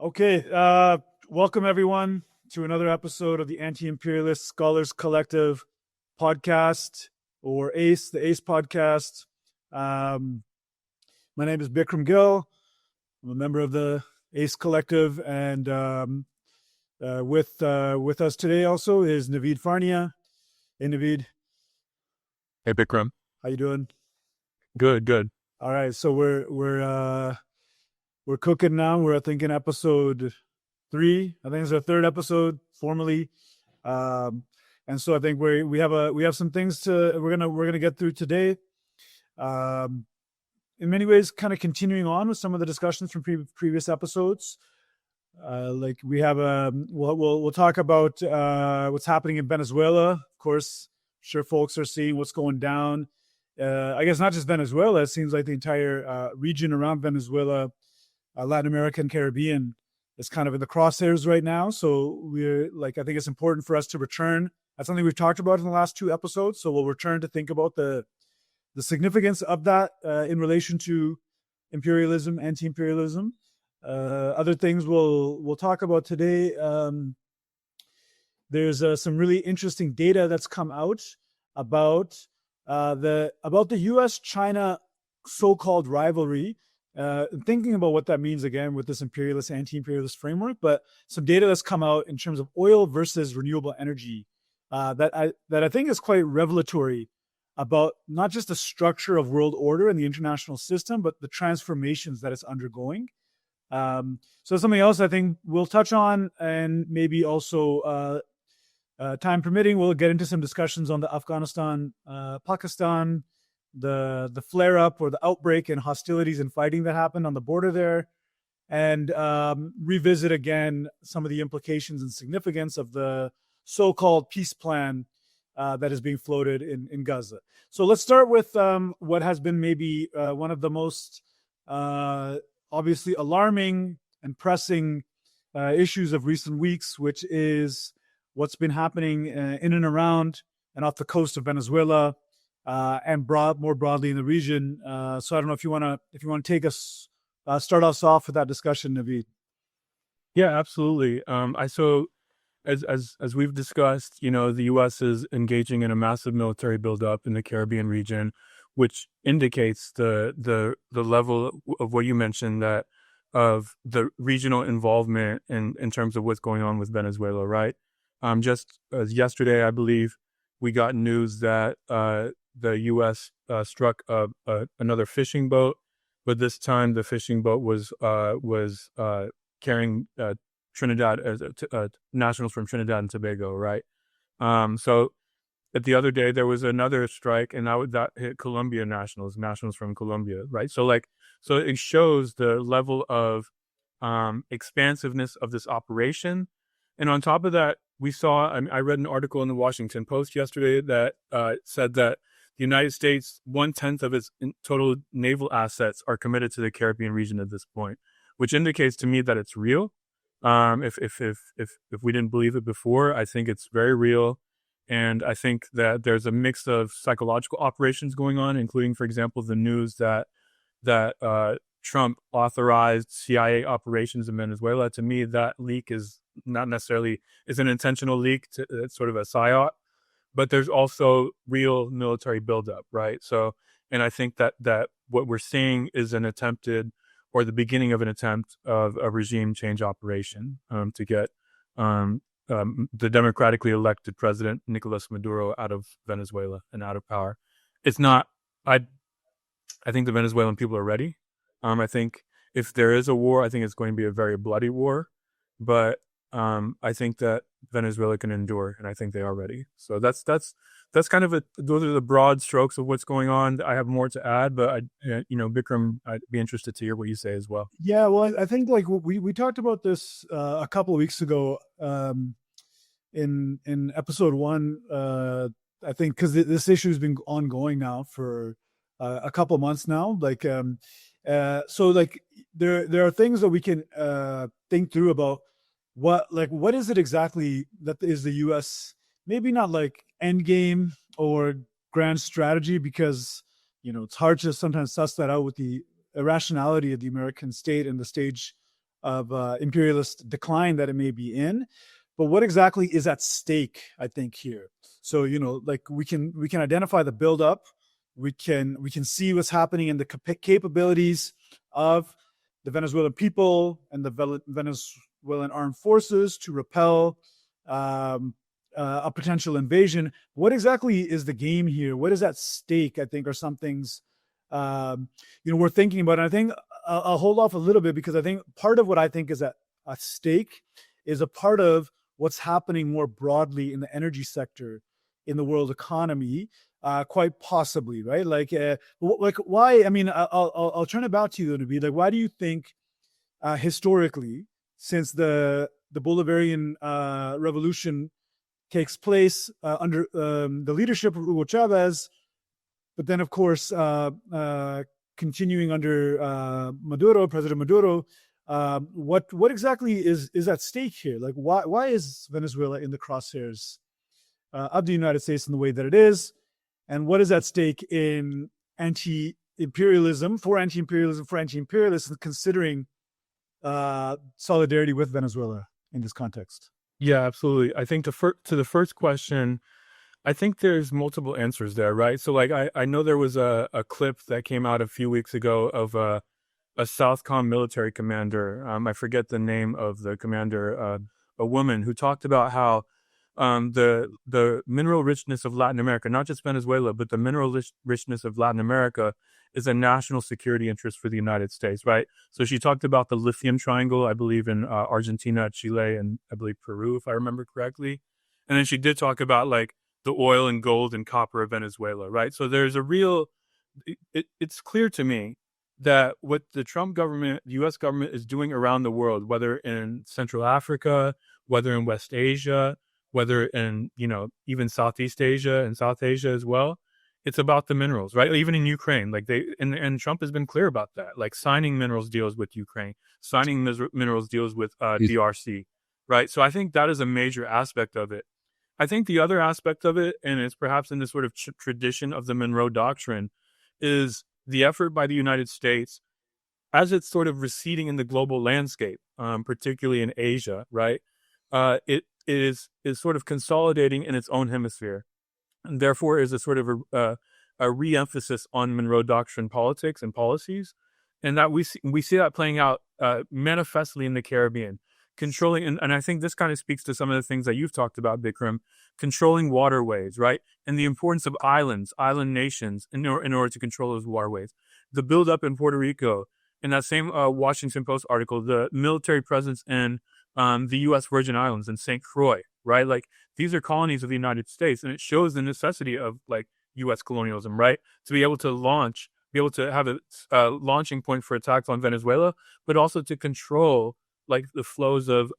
Okay, welcome everyone to another episode of the Anti-Imperialist Scholars Collective podcast, or ACE, the ACE podcast. My name is Bikrum Gill. I'm a member of the ACE Collective, and with us today also is Navid Farnia. Hey, Navid. Hey, Bikram. How you doing? Good. All right, so we're cooking now. We're thinking episode 3. I think it's our 3rd episode formally, and so I think we have some things we're gonna get through today. In many ways, kind of continuing on with some of the discussions from previous episodes. Like we have we'll talk about what's happening in Venezuela. Of course, I'm sure folks are seeing what's going down. I guess not just Venezuela. It seems like the entire region around Venezuela, Latin America and Caribbean, is kind of in the crosshairs right now. So I think it's important for us to return. That's something we've talked about in the last 2 episodes. So we'll return to think about the significance of that in relation to imperialism, anti-imperialism. Other things we'll talk about today. There's some really interesting data that's come out about the U.S.-China so-called rivalry. Thinking about what that means again with this imperialist, anti-imperialist framework, but some data that's come out in terms of oil versus renewable energy that I think is quite revelatory about not just the structure of world order and the international system, but the transformations that it's undergoing. So something else I think we'll touch on, and maybe also time permitting, we'll get into some discussions on the Afghanistan, Pakistan, the flare-up or the outbreak and hostilities and fighting that happened on the border there, and revisit again some of the implications and significance of the so-called peace plan that is being floated in Gaza. So let's start with what has been maybe one of the most obviously alarming and pressing issues of recent weeks, which is what's been happening in and around and off the coast of Venezuela, and more broadly in the region. So I don't know if you want to take us start us off with that discussion, Navid. Yeah, absolutely. As we've discussed, the U.S. is engaging in a massive military buildup in the Caribbean region, which indicates the level of what you mentioned, that of the regional involvement in terms of what's going on with Venezuela, right? Just as yesterday, I believe we got news that the U.S. struck another fishing boat, but this time the fishing boat was carrying Trinidad nationals from Trinidad and Tobago, right? So at the other day there was another strike, and that hit Colombia nationals from Colombia, right? So it shows the level of expansiveness of this operation, and on top of that, we saw. I read an article in the Washington Post yesterday that said that the United States, 1/10 of its total naval assets are committed to the Caribbean region at this point, which indicates to me that it's real. If we didn't believe it before, I think it's very real, and I think that there's a mix of psychological operations going on, including, for example, the news that Trump authorized CIA operations in Venezuela. To me, that leak is not necessarily an intentional leak. It's sort of a psyop. But there's also real military buildup, right? So, and I think that what we're seeing is an attempted, or the beginning of an attempt of a regime change operation to get the democratically elected president Nicolas Maduro out of Venezuela and out of power. It's not. I think the Venezuelan people are ready. I think if there is a war, I think it's going to be a very bloody war, but I think that Venezuela can endure, and I think they are ready. So that's kind of those are the broad strokes of what's going on. I have more to add, but Bikram, I'd be interested to hear what you say as well. Yeah, well, I think like we talked about this a couple of weeks ago in episode 1. I think because this issue has been ongoing now for a couple of months now. So like there are things that we can think through about what is it exactly that is the U.S. maybe not like end game or grand strategy, because it's hard to sometimes suss that out with the irrationality of the American state and the stage imperialist decline that it may be in. But what exactly is at stake, I think, here? So, like we can identify the buildup, we can see what's happening in the capabilities of the Venezuelan people and the Venezuelan armed forces to repel a potential invasion. What exactly is the game here? What is at stake? I think are some things we're thinking about. And I think I'll hold off a little bit because I think part of what I think is at stake is a part of what's happening more broadly in the energy sector in the world economy, quite possibly, right? Like why? I mean, I'll turn it back to you, Navid. Like, why do you think historically, since the Bolivarian revolution takes place under the leadership of Hugo Chavez, but then, of course, continuing under President Maduro, what exactly is at stake here? Like, why is Venezuela in the crosshairs of the United States in the way that it is, and what is at stake in anti-imperialism, for anti-imperialists, considering solidarity with Venezuela in this context? Yeah, absolutely. I think to the first question, I think there's multiple answers there, right? So like I know there was a clip that came out a few weeks ago of a Southcom military commander. I forget the name of the commander, a woman who talked about how the mineral richness of Latin America, not just Venezuela, but the mineral richness of Latin America is a national security interest for the United States, right? So she talked about the lithium triangle, I believe in Argentina, Chile, and I believe Peru, if I remember correctly. And then she did talk about like the oil and gold and copper of Venezuela, right? So there's a real, it's clear to me that what the Trump government, the U.S. government is doing around the world, whether in Central Africa, whether in West Asia, whether in, even Southeast Asia and South Asia as well, it's about the minerals, right? Even in Ukraine, like and Trump has been clear about that, like signing minerals deals with Ukraine, signing minerals deals with DRC, right? So I think that is a major aspect of it. I think the other aspect of it, and it's perhaps in this sort of tradition of the Monroe Doctrine, is the effort by the United States as it's sort of receding in the global landscape, particularly in Asia, right? It is sort of consolidating in its own hemisphere. And therefore is a sort of a re-emphasis on Monroe Doctrine politics and policies. And that we see that playing out manifestly in the Caribbean. Controlling, and I think this kind of speaks to some of the things that you've talked about, Bikram, controlling waterways, right? And the importance of island nations in order to control those waterways. The buildup in Puerto Rico, in that same Washington Post article, the military presence in the U.S. Virgin Islands and St. Croix, right? Like these are colonies of the United States, and it shows the necessity of like U.S. colonialism, right? To be able to have a launching point for attacks on Venezuela, but also to control like the flows of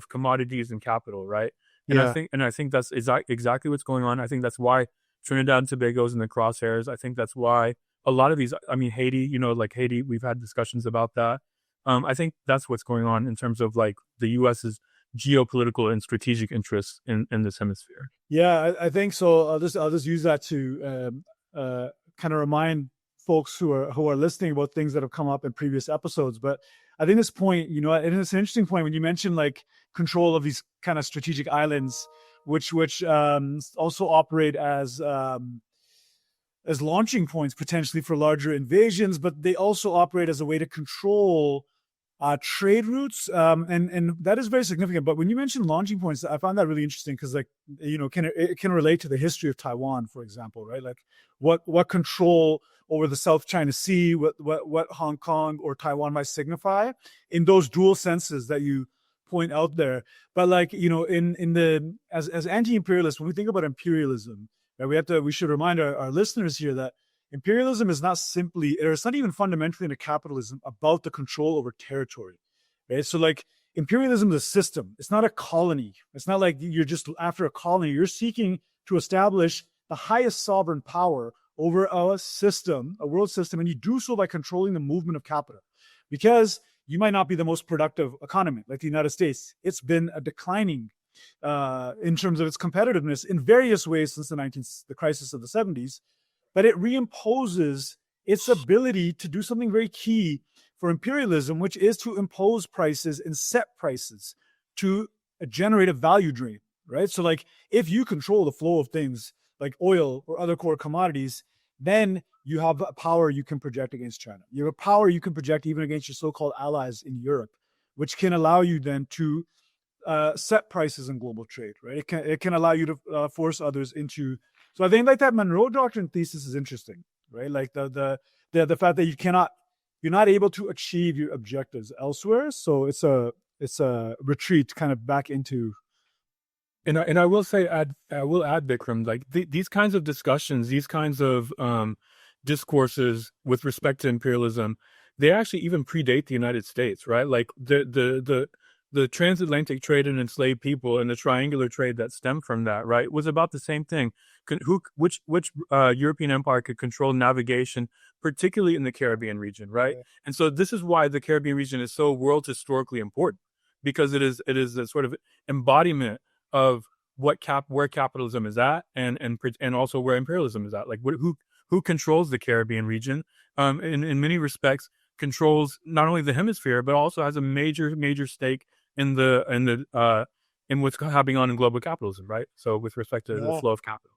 commodities and capital, right? And Yeah. I think that's exactly what's going on. I think that's why Trinidad and Tobago is in the crosshairs. I think that's why a lot of these, I mean, Haiti, like Haiti, we've had discussions about that. I think that's what's going on in terms of like the U.S.'s geopolitical and strategic interests in this hemisphere. Yeah, I think so. I'll just use that to kind of remind folks who are listening about things that have come up in previous episodes. But I think this point, and it's an interesting point when you mentioned like control of these kind of strategic islands, which also operate as launching points potentially for larger invasions, but they also operate as a way to control trade routes, and that is very significant. But when you mentioned launching points, I found that really interesting because, like, it can relate to the history of Taiwan, for example, right? Like, what control over the South China Sea, what Hong Kong or Taiwan might signify in those dual senses that you point out there. But like, as anti-imperialists, when we think about imperialism, right, we should remind our listeners here that imperialism is not simply, or it's not even fundamentally in a capitalism about the control over territory, right? So like imperialism is a system. It's not a colony. It's not like you're just after a colony. You're seeking to establish the highest sovereign power over a system, a world system, and you do so by controlling the movement of capital. Because you might not be the most productive economy, like the United States. It's been a declining in terms of its competitiveness in various ways since the crisis of the 70s. But it reimposes its ability to do something very key for imperialism, which is to impose prices and set prices to generate a value drain, right? So like if you control the flow of things like oil or other core commodities, then you have a power you can project against China. You have a power you can project even against your so-called allies in Europe, which can allow you then to set prices in global trade, right? It can allow you to force others into. So I think like that Monroe Doctrine thesis is interesting, right? Like the fact that you're not able to achieve your objectives elsewhere, so it's a retreat kind of back into. And I will say, I will add, Bikram, like these kinds of discussions, these kinds of discourses with respect to imperialism, they actually even predate the United States, right? Like the transatlantic trade in enslaved people and the triangular trade that stemmed from that, right, was about the same thing. Which European empire could control navigation, particularly in the Caribbean region, right? Yeah. And so this is why the Caribbean region is so world historically important, because it is a sort of embodiment of where capitalism is at, and also where imperialism is at. Like who controls the Caribbean region? In many respects, controls not only the hemisphere but also has a major stake in what's happening on in global capitalism, right? So with respect to the flow of capital.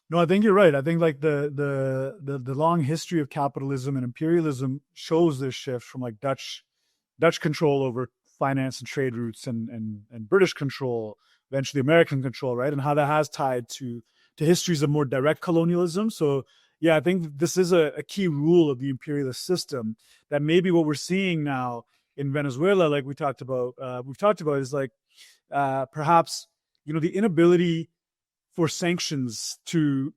No, I think you're right. I think like the long history of capitalism and imperialism shows this shift from like Dutch control over finance and trade routes and British control, eventually American control, right? And how that has tied to histories of more direct colonialism. So yeah, I think this is a key rule of the imperialist system, that maybe what we're seeing now in Venezuela, like we've talked about, is like perhaps the inability for sanctions to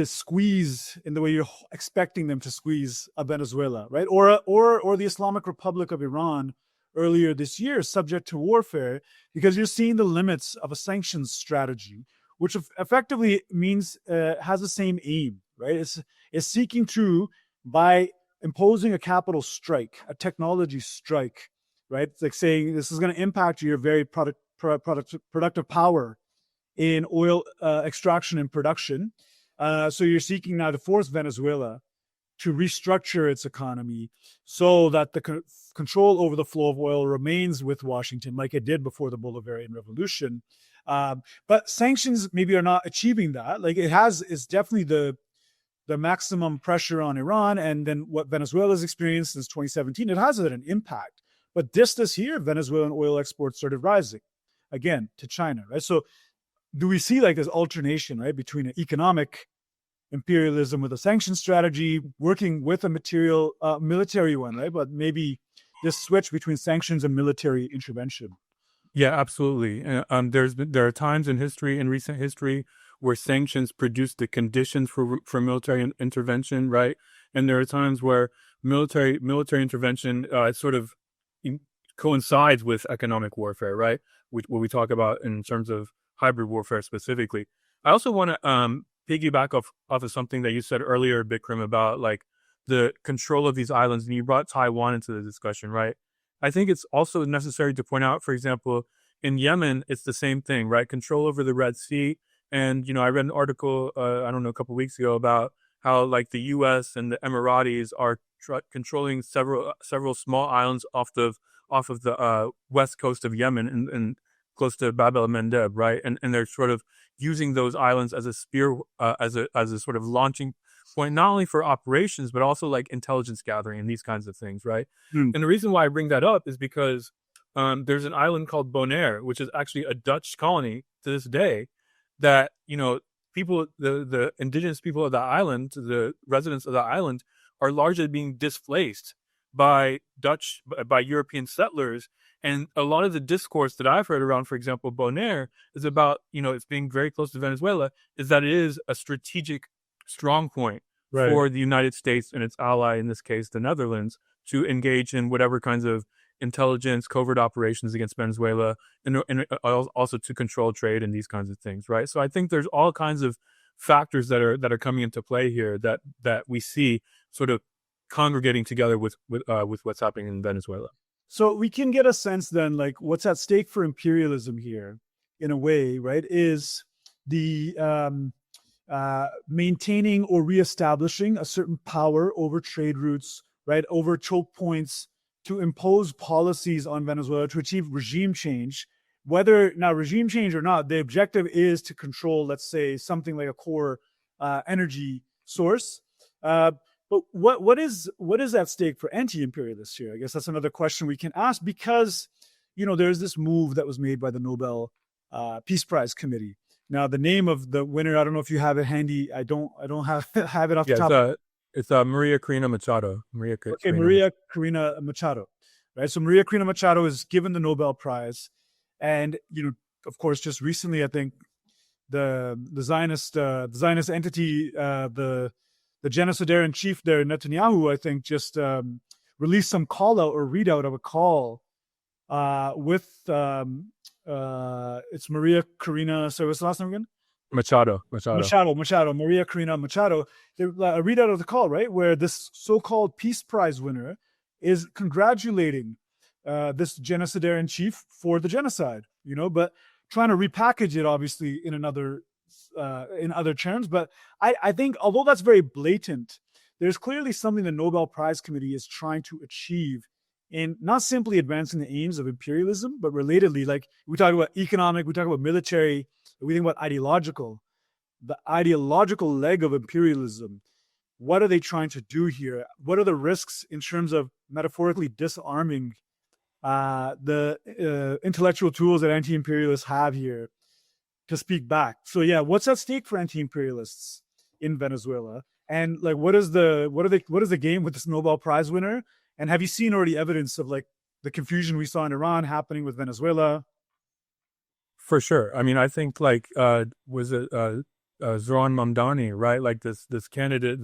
squeeze in the way you're expecting them to squeeze a Venezuela, right? Or the Islamic Republic of Iran earlier this year, subject to warfare, because you're seeing the limits of a sanctions strategy, which effectively means has the same aim, right? It's seeking to, by imposing a capital strike, a technology strike, right? It's like saying this is going to impact your very productive power in oil extraction and production. So you're seeking now to force Venezuela to restructure its economy so that the control over the flow of oil remains with Washington, like it did before the Bolivarian Revolution. But sanctions maybe are not achieving that. Like it's definitely the maximum pressure on Iran, and then what Venezuela's experienced since 2017, it has an impact. But this year, Venezuelan oil exports started rising again to China, right? So do we see like this alternation, right, between an economic imperialism with a sanction strategy working with a military one, right? But maybe this switch between sanctions and military intervention. Yeah, absolutely. There are times in recent history, where sanctions produce the conditions for military intervention, right? And there are times where military intervention sort of coincides with economic warfare, right? What we talk about in terms of hybrid warfare specifically. I also want to piggyback off of something that you said earlier, Bikram, about like the control of these islands, and you brought Taiwan into the discussion, right? I think it's also necessary to point out, for example, in Yemen, it's the same thing, right? Control over the Red Sea. And, I read an article, I don't know, a couple of weeks ago about how like the U.S. and the Emiratis are controlling several small islands off of the west coast of Yemen and close to Bab el-Mandeb, right? And they're sort of using those islands as a spear, as a sort of launching point, not only for operations, but also like intelligence gathering and these kinds of things, right? And the reason why I bring that up is because there's an island called Bonaire, which is actually a Dutch colony to this day, that, people, the indigenous people of the island, the residents of the island, are largely being displaced by European settlers. And a lot of the discourse that I've heard around, for example, Bonaire, is about, it's being very close to Venezuela, is that it is a strategic strong point for the United States and its ally, in this case, the Netherlands, to engage in whatever kinds of intelligence, covert operations against Venezuela, and also to control trade and these kinds of things, right? So I think there's all kinds of factors that are coming into play here that we see sort of congregating together with what's happening in Venezuela. So we can get a sense then, like what's at stake for imperialism here, in a way, right, is the maintaining or reestablishing a certain power over trade routes, right, over choke points to impose policies on Venezuela to achieve regime change. Whether now regime change or not, the objective is to control, let's say, something like a core energy source. But what is at stake for anti-imperialists here? I guess that's another question we can ask, because there's this move that was made by the Nobel Peace Prize Committee. Now, the name of the winner, I don't know if you have it handy. I don't have it off the top. It's Maria Corina Machado. Maria Corina Machado, right? So Maria Corina Machado is given the Nobel Prize, and of course, just recently, I think the Zionist entity, the genocidaire in chief there, Netanyahu, I think, just released some call out or readout of a call with it's Maria Corina. So what's the last name again? Machado. Maria Corina Machado. A readout of the call, right, where this so-called Peace Prize winner is congratulating this genocidaire in chief for the genocide, but trying to repackage it, obviously, in other terms. But I think, although that's very blatant, there's clearly something the Nobel Prize Committee is trying to achieve in not simply advancing the aims of imperialism, but relatedly, like we talk about economic, we talk about military, we think about ideological, the ideological leg of imperialism. What are they trying to do here? What are the risks in terms of metaphorically disarming the intellectual tools that anti-imperialists have here to speak back? So yeah, what's at stake for anti-imperialists in Venezuela? And like, what is the game with this Nobel Prize winner? And have you seen already evidence of like the confusion we saw in Iran happening with Venezuela? For sure. I mean, I think like was it Zoran Mamdani, right? Like this candidate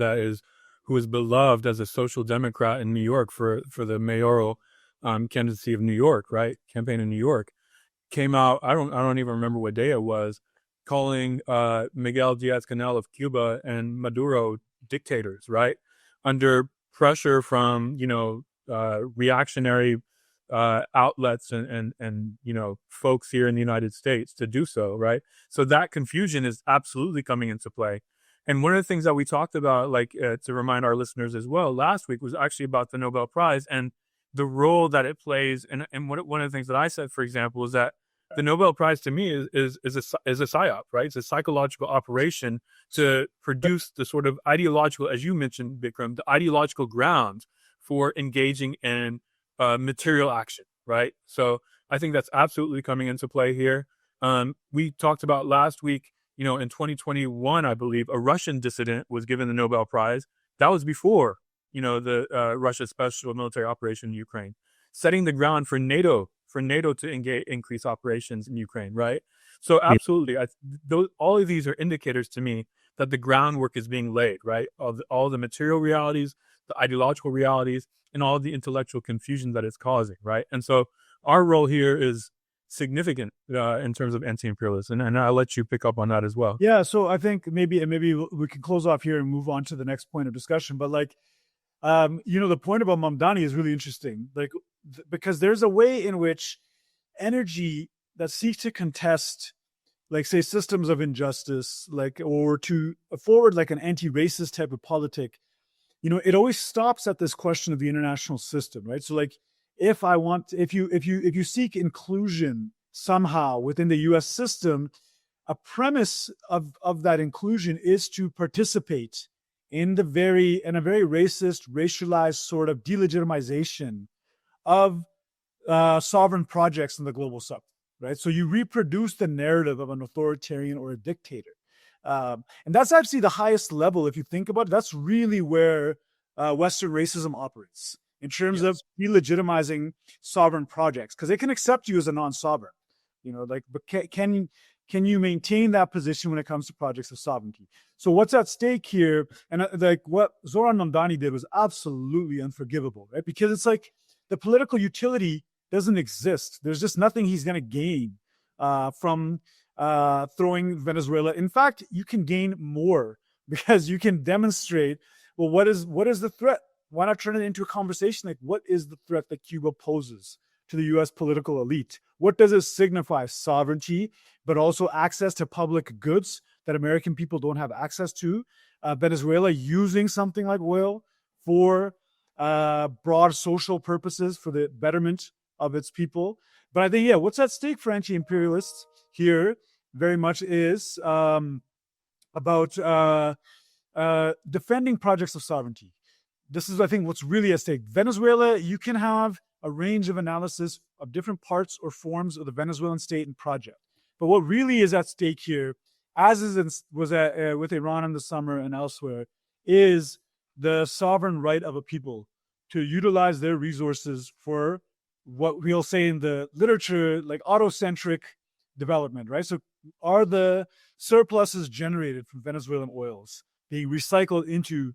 who is beloved as a social democrat in New York for the mayoral candidacy of New York, right? Campaign in New York, came out. I don't even remember what day it was, calling Miguel Diaz-Canel of Cuba and Maduro dictators, right? Under pressure from reactionary outlets and folks here in the United States to do so, right? So that confusion is absolutely coming into play. And one of the things that we talked about, like to remind our listeners as well, last week was actually about the Nobel Prize and the role that it plays. And one of the things that I said, for example, is that the Nobel Prize to me is a psyop, right? It's a psychological operation to produce the sort of ideological, as you mentioned, Bikrum, the ideological grounds for engaging in material action, right? So I think that's absolutely coming into play here. We talked about last week, in 2021, I believe, a Russian dissident was given the Nobel Prize. That was before, the Russia's special military operation in Ukraine, setting the ground for NATO to increase operations in Ukraine, right? So absolutely, all of these are indicators to me that the groundwork is being laid, right? All the material realities, the ideological realities, and all the intellectual confusion that it's causing, right? And so our role here is significant in terms of anti-imperialism, and I'll let you pick up on that as well. Yeah, so I think maybe we can close off here and move on to the next point of discussion. But like, the point about Mamdani is really interesting, like because there's a way in which energy that seeks to contest, like say, systems of injustice, like or to forward like an anti-racist type of politic, it always stops at this question of the international system, right? So like, if you seek inclusion somehow within the U.S. system, a premise of that inclusion is to participate in a very racist, racialized sort of delegitimization of sovereign projects in the global south, right? So you reproduce the narrative of an authoritarian or a dictator. And that's actually the highest level, if you think about it. That's really where Western racism operates in terms of delegitimizing sovereign projects, because they can accept you as a non-sovereign, but can you maintain that position when it comes to projects of sovereignty? So what's at stake here, and like what Zoran Mamdani did was absolutely unforgivable, right? Because it's like the political utility doesn't exist. There's just nothing he's going to gain from throwing Venezuela. In fact, you can gain more because you can demonstrate, well, what is the threat? Why not turn it into a conversation? Like, what is the threat that Cuba poses to the U.S. political elite? What does it signify? Sovereignty, but also access to public goods that American people don't have access to. Venezuela using something like oil for broad social purposes for the betterment of its people. But I think, yeah, what's at stake for anti-imperialists here very much is about defending projects of sovereignty. This is, I think, what's really at stake. Venezuela, you can have a range of analysis of different parts or forms of the Venezuelan state and project. But what really is at stake here, as was with Iran in the summer and elsewhere, is the sovereign right of a people to utilize their resources for what we'll say in the literature, like autocentric development, right? So are the surpluses generated from Venezuelan oils being recycled into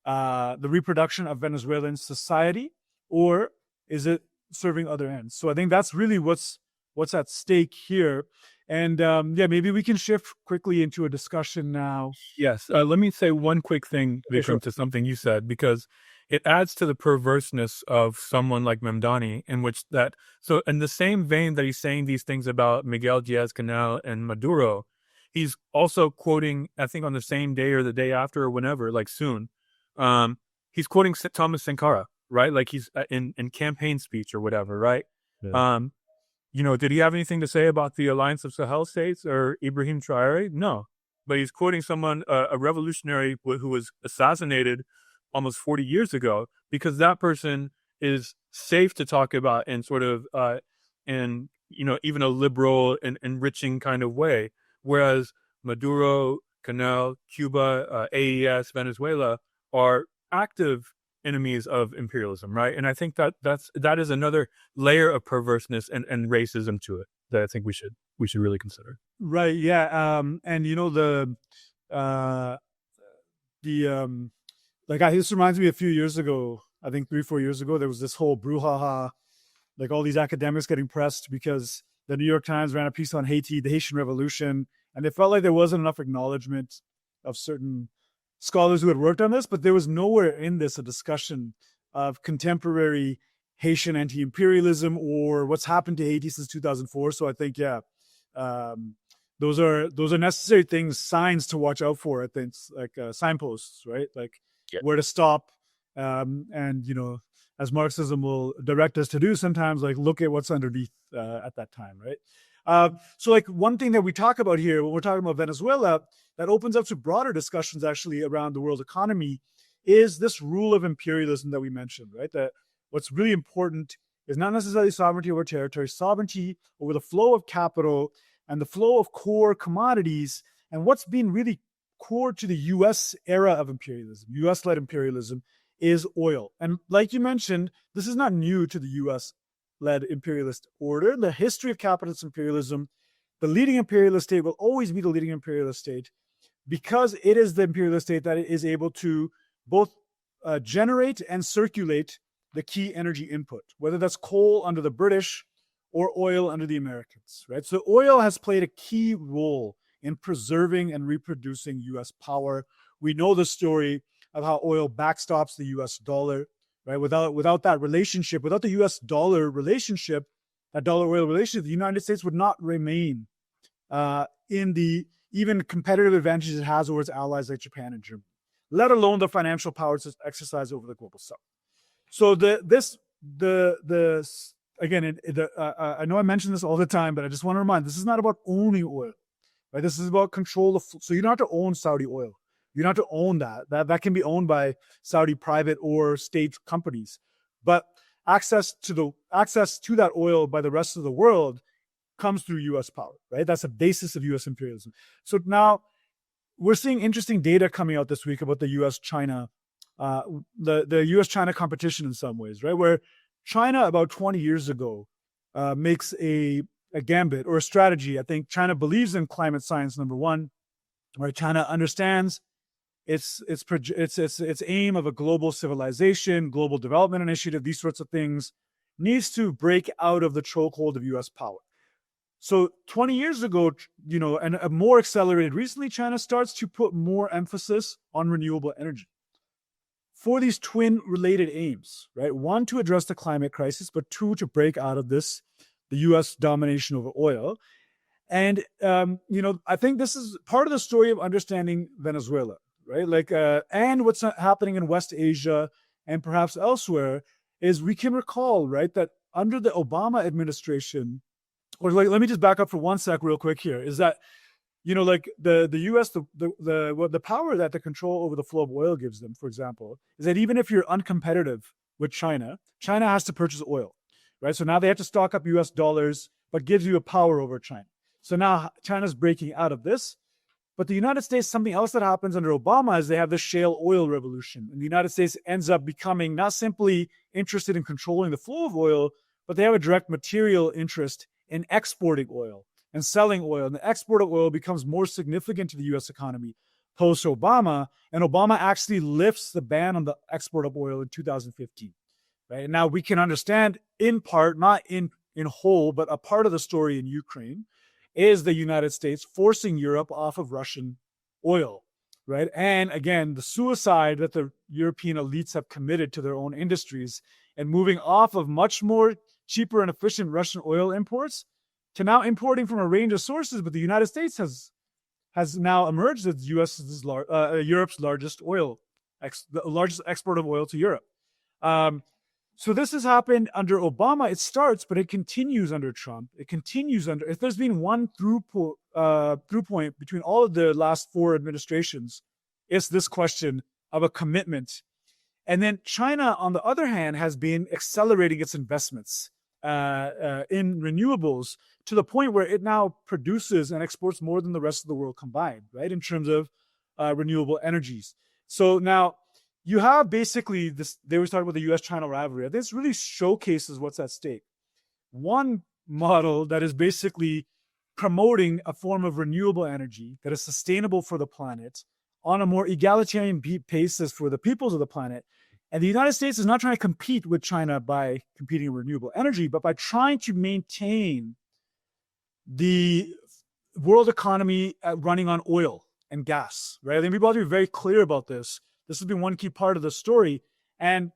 the reproduction of Venezuelan society, or is it serving other ends? So I think that's really what's at stake here. And yeah, maybe we can shift quickly into a discussion now. Yes. Let me say one quick thing, Bikram, sure. to something you said, because it adds to the perverseness of someone like Memdani, in which that, so in the same vein that he's saying these things about Miguel Diaz-Canel and Maduro, he's also quoting, I think on the same day or the day after or whenever, like soon, he's quoting Thomas Sankara, right? Like he's in campaign speech or whatever, right? Yeah. You know, did he have anything to say about the Alliance of Sahel States or Ibrahim Traore? No. But he's quoting someone, a revolutionary who was assassinated almost 40 years ago, because that person is safe to talk about in sort of, in, you know, even a liberal and enriching kind of way. Whereas Maduro, Canel, Cuba, AES, Venezuela are active enemies of imperialism, right? And I think that is another layer of perverseness and racism to it that I think we should really consider. Right. Yeah. And you know this reminds me a few years ago. I think 3-4 years ago, there was this whole brouhaha, like all these academics getting pressed because the New York Times ran a piece on Haiti, the Haitian Revolution, and it felt like there wasn't enough acknowledgement of certain scholars who had worked on this, but there was nowhere in this a discussion of contemporary Haitian anti-imperialism or what's happened to Haiti since 2004. So I think, yeah, those are necessary things, signs to watch out for. I think, like signposts, right? Like where to stop, and you know, as Marxism will direct us to do sometimes, like look at what's underneath at that time, right? So like one thing that we talk about here when we're talking about Venezuela that opens up to broader discussions actually around the world economy is this rule of imperialism that we mentioned, right? That what's really important is not necessarily sovereignty over territory, sovereignty over the flow of capital and the flow of core commodities. And what's been really core to the US era of imperialism, US-led imperialism, is oil. And like you mentioned, this is not new to the US-led imperialist order. The history of capitalist imperialism, the leading imperialist state will always be the leading imperialist state because it is the imperialist state that is able to both generate and circulate the key energy input, whether that's coal under the British or oil under the Americans, right? So oil has played a key role in preserving and reproducing US power. We know the story of how oil backstops the US dollar, right? Without that relationship, without the US dollar relationship, that dollar oil relationship, the United States would not remain in the even competitive advantages it has over its allies like Japan and Germany, let alone the financial power to exercise over the global south. So I know I mention this all the time, but I just want to remind, this is not about owning oil, right? This is about control of, so you don't have to own Saudi oil. You don't have to own that. That can be owned by Saudi private or state companies. But access to that oil by the rest of the world comes through US power, right? That's the basis of US imperialism. So now we're seeing interesting data coming out this week about the US-China, the US-China competition in some ways, right? Where China about 20 years ago makes a gambit or a strategy. I think China believes in climate science, number one, right? China understands its aim of a global civilization, global development initiative, these sorts of things, needs to break out of the chokehold of US power. So 20 years ago, you know, and a more accelerated recently, China starts to put more emphasis on renewable energy for these twin related aims, right? One, to address the climate crisis, but two, to break out of the US domination over oil. And, you know, I think this is part of the story of understanding Venezuela, right? Like, and what's happening in West Asia and perhaps elsewhere is we can recall, right, that under the Obama administration, or like, let me just back up for one sec real quick here, is that, like the US, the power that the control over the flow of oil gives them, for example, is that even if you're uncompetitive with China, China has to purchase oil, right? So now they have to stock up US dollars, but gives you a power over China. So now China's breaking out of this. But the United States, something else that happens under Obama is they have the shale oil revolution. And the United States ends up becoming not simply interested in controlling the flow of oil, but they have a direct material interest in exporting oil and selling oil. And the export of oil becomes more significant to the US economy post-Obama. And Obama actually lifts the ban on the export of oil in 2015. Right? And now we can understand in part, not in whole, but a part of the story in Ukraine is the United States forcing Europe off of Russian oil, right? And again, the suicide that the European elites have committed to their own industries and moving off of much more cheaper and efficient Russian oil imports to now importing from a range of sources. But the United States has now emerged as Europe's largest the largest export of oil to Europe. So this has happened under Obama. It starts, but it continues under Trump. It continues under. If there's been one through point between all of the last 4 administrations, it's this question of a commitment. And then China, on the other hand, has been accelerating its investments in renewables to the point where it now produces and exports more than the rest of the world combined, right? In terms of renewable energies. So now, you have basically this, they were talking about the US-China rivalry. This really showcases what's at stake. One model that is basically promoting a form of renewable energy that is sustainable for the planet on a more egalitarian basis for the peoples of the planet. And the United States is not trying to compete with China by competing in renewable energy, but by trying to maintain the world economy running on oil and gas, right? I think people have to be very clear about this. This has been one key part of the story. And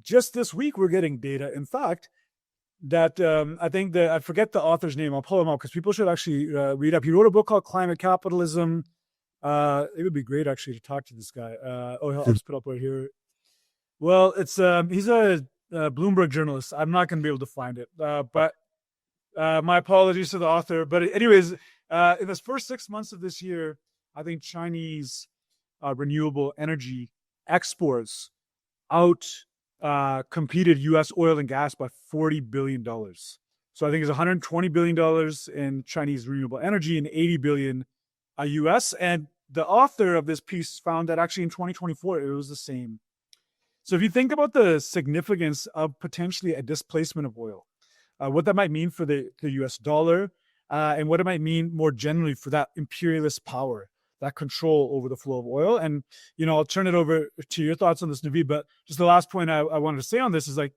just this week, we're getting data, in fact, that I think that I forget the author's name. I'll pull him up because people should actually read up. He wrote a book called Climate Capitalism. It would be great, actually, to talk to this guy. I'll just put up right here. Well, it's he's a Bloomberg journalist. I'm not going to be able to find it. But my apologies to the author. But anyways, in the first 6 months of this year, I think Chinese renewable energy exports competed U.S. oil and gas by $40 billion. So I think it's $120 billion in Chinese renewable energy and $80 billion U.S. And the author of this piece found that actually in 2024, it was the same. So if you think about the significance of potentially a displacement of oil, what that might mean for the U.S. dollar, and what it might mean more generally for that imperialist power, that control over the flow of oil. And, I'll turn it over to your thoughts on this, Navid, but just the last point I wanted to say on this is I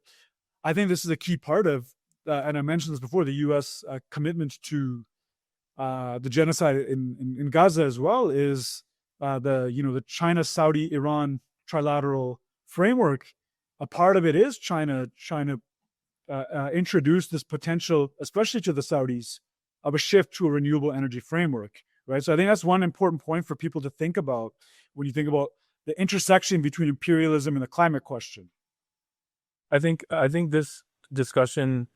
think this is a key part of, and I mentioned this before, the U.S. Commitment to the genocide in Gaza as well is the China, Saudi, Iran trilateral framework. A part of it is China introduced this potential, especially to the Saudis, of a shift to a renewable energy framework. Right. So I think that's one important point for people to think about when you think about the intersection between imperialism and the climate question. I think this discussion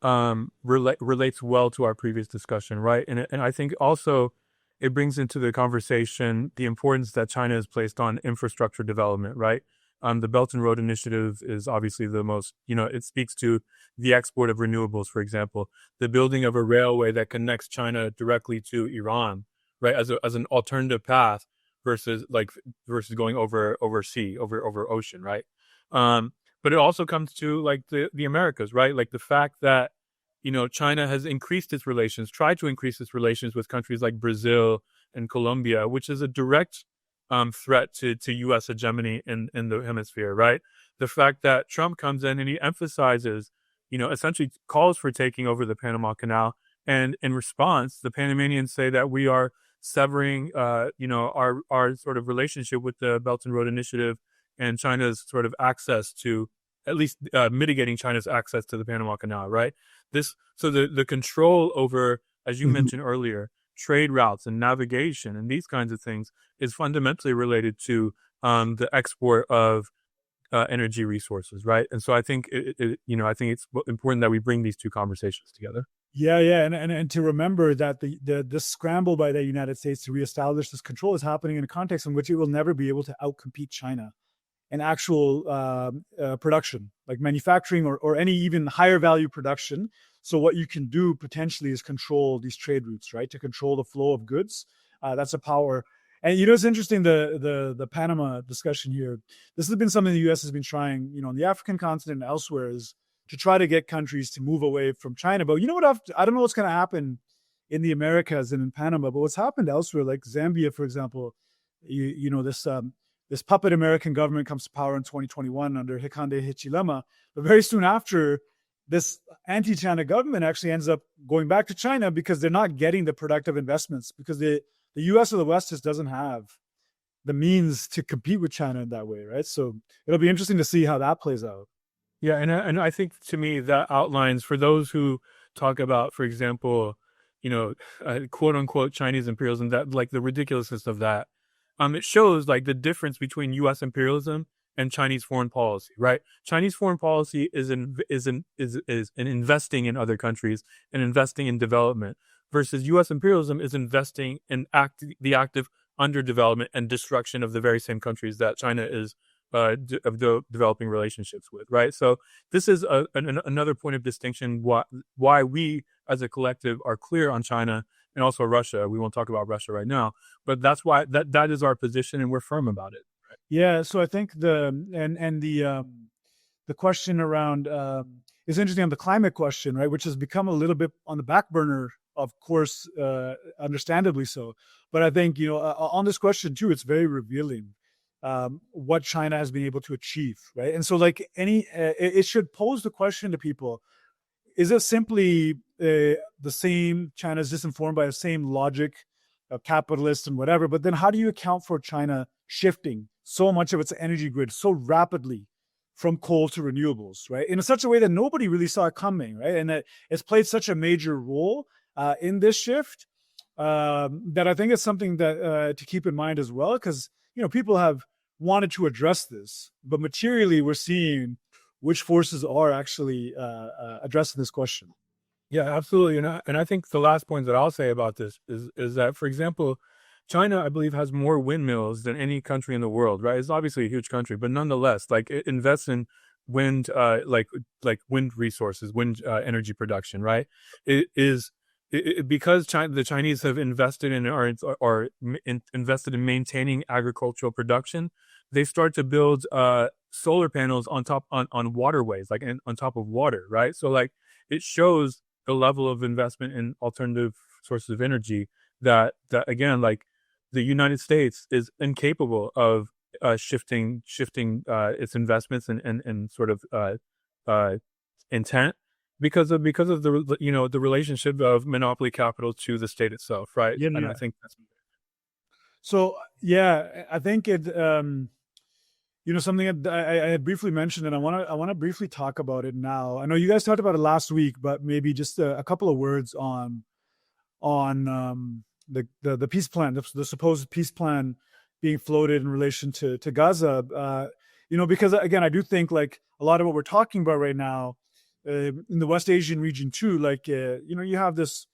relates well to our previous discussion, right? And I think also it brings into the conversation the importance that China has placed on infrastructure development, right? The Belt and Road Initiative is obviously the most, it speaks to the export of renewables, for example, the building of a railway that connects China directly to Iran, right, as an alternative path versus going over ocean, right? But it also comes to the Americas, right? Like the fact that China has tried to increase its relations with countries like Brazil and Colombia, which is a direct threat to U.S. hegemony in the hemisphere, right? The fact that Trump comes in and he emphasizes, essentially calls for taking over the Panama Canal, and in response, the Panamanians say that we are severing, our sort of relationship with the Belt and Road Initiative and China's sort of access to, at least mitigating China's access to the Panama Canal, right? So the control over, as you mentioned earlier, trade routes and navigation and these kinds of things is fundamentally related to the export of energy resources, right? And so I think I think it's important that we bring these two conversations together. Yeah, yeah, and to remember that the scramble by the United States to reestablish this control is happening in a context in which it will never be able to outcompete China in actual production, like manufacturing or any even higher value production. So what you can do potentially is control these trade routes, right? To control the flow of goods. That's a power. And it's interesting, the Panama discussion here. This has been something the U.S. has been trying, on the African continent and elsewhere, is to try to get countries to move away from China. But you know what? I don't know what's going to happen in the Americas and in Panama, but what's happened elsewhere, like Zambia, for example, this puppet American government comes to power in 2021 under Hakainde Hichilema. But very soon after, this anti-China government actually ends up going back to China because they're not getting the productive investments, because the U.S. or the West just doesn't have the means to compete with China in that way, right? So it'll be interesting to see how that plays out. Yeah, and I think, to me, that outlines, for those who talk about, for example, quote unquote Chinese imperialism, that, like, the ridiculousness of that. It shows, like, the difference between U.S. imperialism and Chinese foreign policy, right? Chinese foreign policy is in investing in other countries and investing in development, versus U.S. imperialism is investing in the active underdevelopment and destruction of the very same countries that China is developing relationships with, right? So this is another point of distinction why we as a collective are clear on China and also Russia. We won't talk about Russia right now, but that's why that is our position, and we're firm about it. Right? Yeah. So I think the question around is interesting on the climate question, right? Which has become a little bit on the back burner, of course, understandably so. But I think on this question too, it's very revealing. What China has been able to achieve, right? And so, like it should pose the question to people: is it simply the same? China's just informed by the same logic of capitalists and whatever. But then, how do you account for China shifting so much of its energy grid so rapidly from coal to renewables, right? In such a way that nobody really saw it coming, right? And that it's played such a major role in this shift that I think it's something that to keep in mind as well, because people have wanted to address this, but materially we're seeing which forces are actually addressing this question. Yeah, absolutely. And I think the last point that I'll say about this is that, for example, China, I believe, has more windmills than any country in the world, right? It's obviously a huge country, but nonetheless, like, it invests in wind, like wind resources, wind energy production, right? Because the Chinese have invested in or invested in maintaining agricultural production, they start to build solar panels on waterways, like on top of water, right? So, like, it shows the level of investment in alternative sources of energy that again, like, the United States is incapable of shifting its investments and sort of intent because of the the relationship of monopoly capital to the state itself, right? Yeah, and I think that's so. Yeah, I think it. Something that I had briefly mentioned, and I want to briefly talk about it now. I know you guys talked about it last week, but maybe just a couple of words on the peace plan, the supposed peace plan being floated in relation to Gaza. Because again, I do think, like, a lot of what we're talking about right now in the West Asian region too, like you have this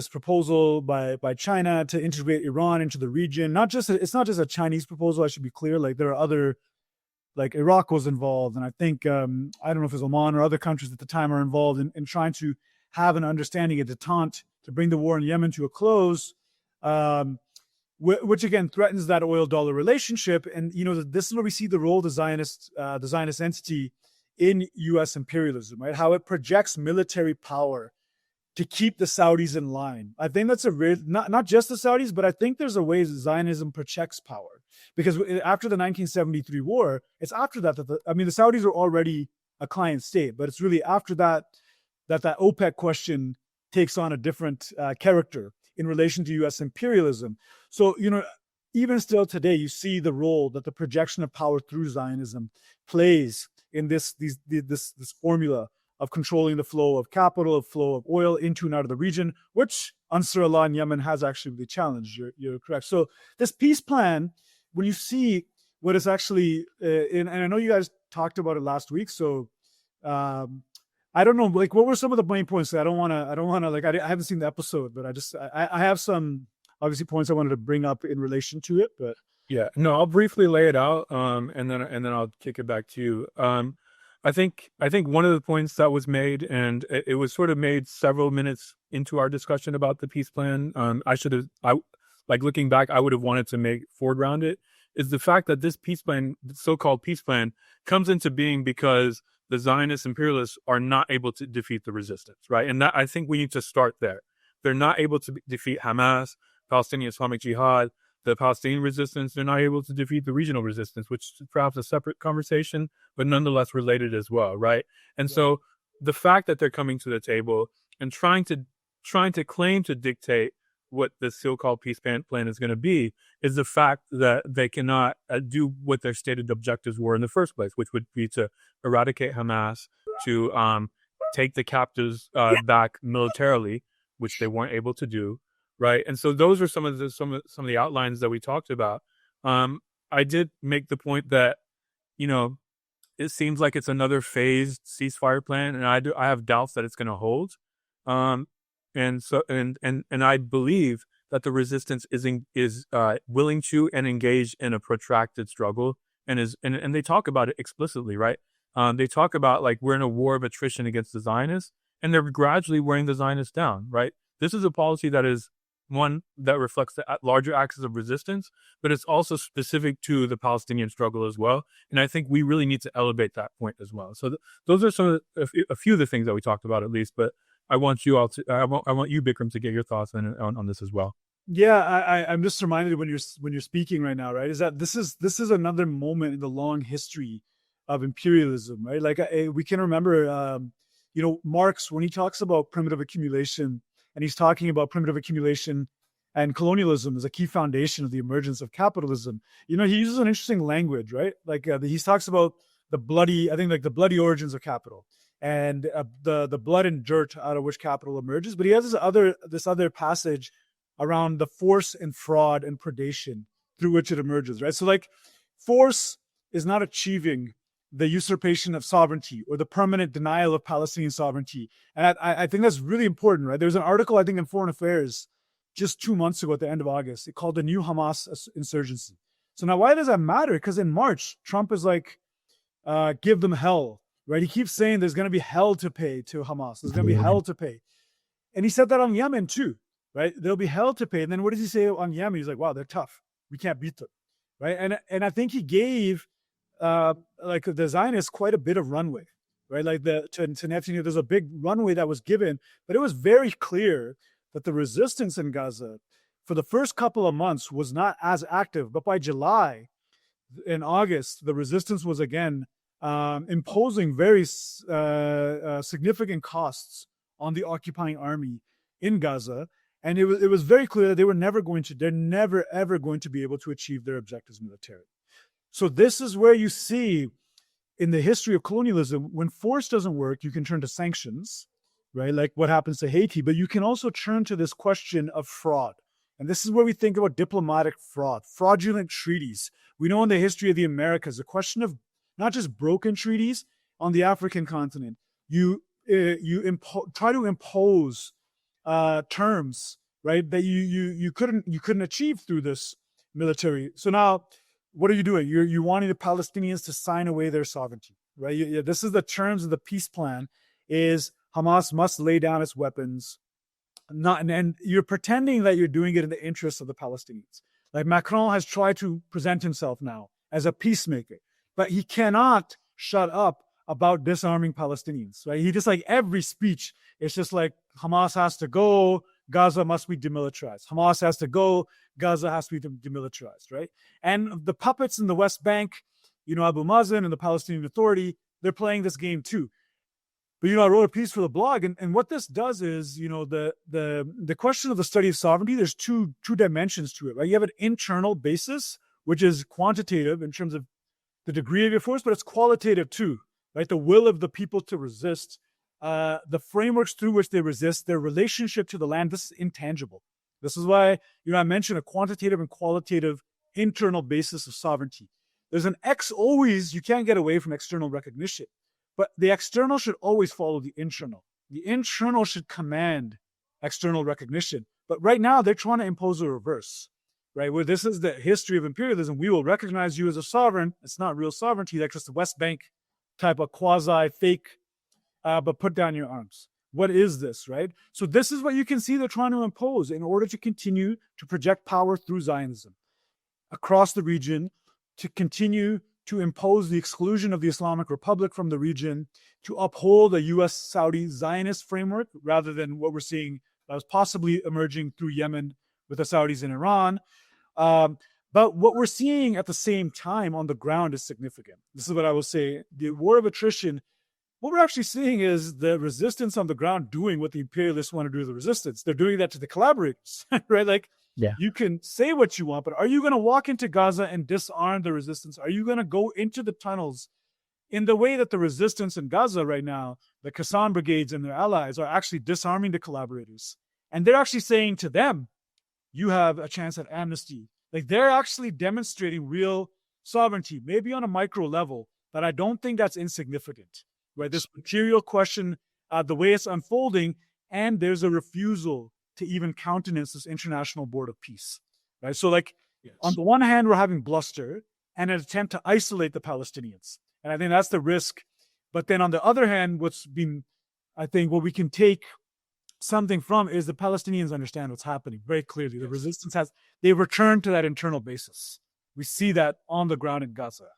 proposal by China to integrate Iran into the region. It's not just a Chinese proposal. I should be clear. Like, there are other, like, Iraq was involved, and I think I don't know if it was Oman or other countries at the time are involved in trying to have an understanding, a détente, to bring the war in Yemen to a close, which again threatens that oil-dollar relationship. And this is where we see the role of the Zionist entity in U.S. imperialism, right? How it projects military power to keep the Saudis in line. I think that's not just the Saudis, but I think there's a way Zionism projects power. Because after the 1973 war, it's after that the Saudis are already a client state, but it's really after that OPEC question takes on a different character in relation to U.S. imperialism. So, even still today, you see the role that the projection of power through Zionism plays in this formula of controlling the flow of capital, of flow of oil into and out of the region, which Ansar Allah in Yemen has actually really challenged. You're correct. So this peace plan, when you see what is actually, and I know you guys talked about it last week, so I don't know, like, what were some of the main points? I don't want to, like, I haven't seen the episode, but I have some obviously points I wanted to bring up in relation to it, but Yeah, no, I'll briefly lay it out, and then I'll kick it back to you. I think one of the points that was made, and it was sort of made several minutes into our discussion about the peace plan. Like looking back, I would have wanted to foreground it, is the fact that this peace plan, the so-called peace plan, comes into being because the Zionist imperialists are not able to defeat the resistance, right? And that, I think we need to start there. They're not able to defeat Hamas, Palestinian Islamic Jihad, the Palestinian resistance. They're not able to defeat the regional resistance, which is perhaps a separate conversation, but nonetheless related as well, right? And so the fact that they're coming to the table and trying to claim to dictate what the so-called peace plan is going to be is the fact that they cannot do what their stated objectives were in the first place, which would be to eradicate Hamas, to take the captives back militarily, which they weren't able to do. Right. And so those are some of the outlines that we talked about. I did make the point that, it seems like it's another phased ceasefire plan, and I have doubts that it's going to hold. And I believe that the resistance is willing to and engaged in a protracted struggle, and they talk about it explicitly, right? They talk about, like, we're in a war of attrition against the Zionists, and they're gradually wearing the Zionists down, right? This is a policy that is one that reflects the larger axis of resistance, but it's also specific to the Palestinian struggle as well. And I think we really need to elevate that point as well. So those are a few of the things that we talked about, at least. But I want you, Bikram, to get your thoughts on this as well. Yeah, I'm just reminded when you're speaking right now, right? Is that this is another moment in the long history of imperialism, right? Like, we can remember, Marx, when he talks about primitive accumulation, and he's talking about primitive accumulation and colonialism as a key foundation of the emergence of capitalism. He uses an interesting language, right? Like, he talks about the bloody origins of capital, and the blood and dirt out of which capital emerges. But he has this other passage around the force and fraud and predation through which it emerges, right? So, like, force is not achieving the usurpation of sovereignty or the permanent denial of Palestinian sovereignty. And I think that's really important, right? There's an article, I think, in Foreign Affairs just 2 months ago at the end of August. It called the New Hamas Insurgency. So now, why does that matter? Because in March, Trump is like, give them hell, right? He keeps saying there's going to be hell to pay to Hamas. There's going to be hell to pay. And he said that on Yemen too, right? There'll be hell to pay. And then what does he say on Yemen? He's like, wow, they're tough. We can't beat them, right? And I think he gave like the Zionists quite a bit of runway, right? Like to Netanyahu, there's a big runway that was given, but it was very clear that the resistance in Gaza for the first couple of months was not as active. But by July and August, the resistance was again imposing very significant costs on the occupying army in Gaza. And it was very clear that they're never ever going to be able to achieve their objectives militarily. So this is where you see in the history of colonialism, when force doesn't work, you can turn to sanctions, right? Like what happens to Haiti, but you can also turn to this question of fraud. And this is where we think about diplomatic fraud, fraudulent treaties. We know in the history of the Americas, the question of not just broken treaties on the African continent, you try to impose terms, right, that you couldn't achieve through this military. So now, what are you doing? You're wanting the Palestinians to sign away their sovereignty, right? This is the terms of the peace plan: is Hamas must lay down its weapons, and you're pretending that you're doing it in the interests of the Palestinians. Like Macron has tried to present himself now as a peacemaker, but he cannot shut up about disarming Palestinians, right? He just, like, every speech, it's just like Hamas has to go, Gaza must be demilitarized. Hamas has to go, Gaza has to be demilitarized, right? And the puppets in the West Bank, Abu Mazen and the Palestinian Authority, they're playing this game too. But, I wrote a piece for the blog, and what this does is, the question of the study of sovereignty, there's two dimensions to it, right? You have an internal basis, which is quantitative in terms of the degree of your force, but it's qualitative too, right? The will of the people to resist, the frameworks through which they resist, their relationship to the land. This is intangible. This is why, I mentioned a quantitative and qualitative internal basis of sovereignty. there's an always, you can't get away from external recognition, but the external should always follow the internal. The internal should command external recognition. But right now they're trying to impose a reverse, right? Where this is the history of imperialism. We will recognize you as a sovereign. It's not real sovereignty. That's just the West Bank type of quasi fake, but put down your arms. What is this, right? So this is what you can see they're trying to impose in order to continue to project power through Zionism across the region, to continue to impose the exclusion of the Islamic Republic from the region, to uphold a US-Saudi Zionist framework rather than what we're seeing that was possibly emerging through Yemen with the Saudis and Iran. But what we're seeing at the same time on the ground is significant. This is what I will say. The war of attrition, what we're actually seeing is the resistance on the ground doing what the imperialists want to do to the resistance. They're doing that to the collaborators, right? Like, you can say what you want, but are you going to walk into Gaza and disarm the resistance? Are you going to go into the tunnels in the way that the resistance in Gaza right now, the Qassam brigades and their allies are actually disarming the collaborators? And they're actually saying to them, you have a chance at amnesty. Like, they're actually demonstrating real sovereignty, maybe on a micro level, but I don't think that's insignificant, right? This material question, the way it's unfolding, and there's a refusal to even countenance this International Board of Peace, right? So, like, on the one hand, we're having bluster and an attempt to isolate the Palestinians. And I think that's the risk. But then on the other hand, I think what we can take something from is the Palestinians understand what's happening very clearly. The resistance they've returned to that internal basis. We see that on the ground in Gaza.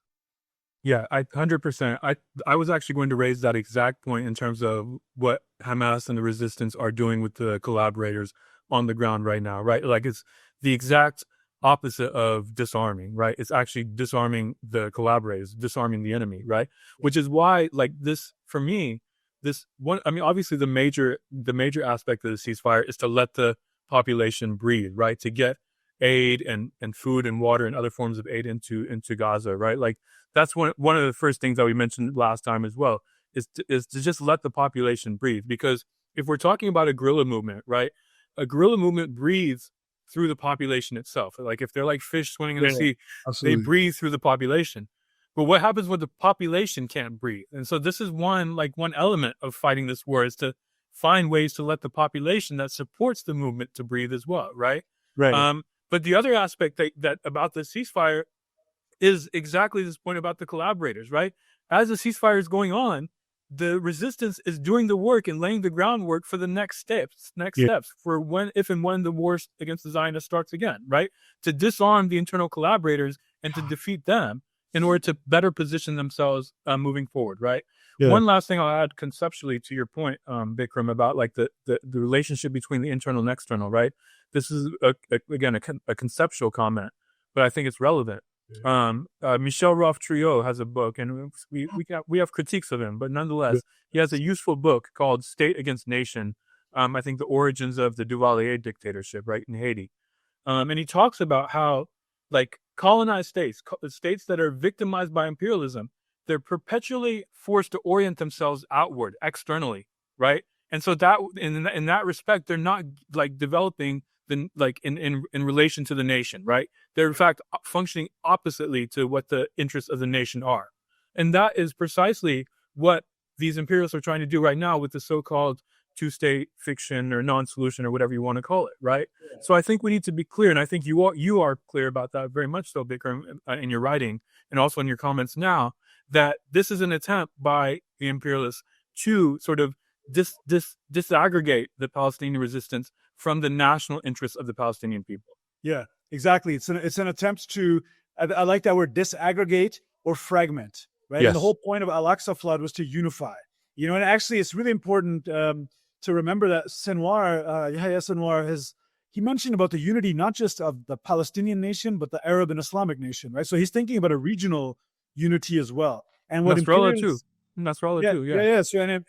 Yeah, 100%. I was actually going to raise that exact point in terms of what Hamas and the resistance are doing with the collaborators on the ground right now, right? Like, it's the exact opposite of disarming, right? It's actually disarming the collaborators, disarming the enemy, right? Which is why, like, this, for me, this one, I mean, obviously the major aspect of the ceasefire is to let the population breathe, right? To get aid and food and water and other forms of aid into Gaza, right? Like, that's one of the first things that we mentioned last time as well, is to just let the population breathe. Because if we're talking about a guerrilla movement, right? A guerrilla movement breathes through the population itself. Like, if they're like fish swimming in the sea, absolutely, they breathe through the population. But what happens when the population can't breathe? And so this is one element of fighting this war, is to find ways to let the population that supports the movement to breathe as well, right? Right. But the other aspect that about the ceasefire is exactly this point about the collaborators, right? As the ceasefire is going on, the resistance is doing the work and laying the groundwork for the next steps for if and when the war against the Zionists starts again, right? To disarm the internal collaborators and to defeat them in order to better position themselves moving forward, right? Yeah. One last thing I'll add conceptually to your point, Bikram, about like the relationship between the internal and external, right? This is, again, a conceptual comment, but I think it's relevant. Michel Roth-Triot has a book, and we have critiques of him, but nonetheless, he has a useful book called State Against Nation. I think the origins of the Duvalier dictatorship, right, in Haiti. And he talks about how, like, colonized states that are victimized by imperialism, they're perpetually forced to orient themselves outward, externally, right? And so that in that respect, they're not like developing in relation to the nation, right? They're in fact functioning oppositely to what the interests of the nation are. And that is precisely what these imperialists are trying to do right now with the so-called two-state fiction or non-solution or whatever you want to call it, right? Yeah. So I think we need to be clear, and I think you are clear about that very much so, Bikram, in your writing and also in your comments now, that this is an attempt by the imperialists to sort of disaggregate the Palestinian resistance from the national interests of the Palestinian people. Yeah, exactly. It's an attempt to, I like that word, disaggregate or fragment, right? Yes. And the whole point of Al-Aqsa flood was to unify. You know, and actually it's really important to remember that Sinwar, Yahya Sinwar, he mentioned about the unity not just of the Palestinian nation, but the Arab and Islamic nation, right? So he's thinking about a regional unity as well. And what Nasrallah too. Nasrallah too, yeah. Yeah. So,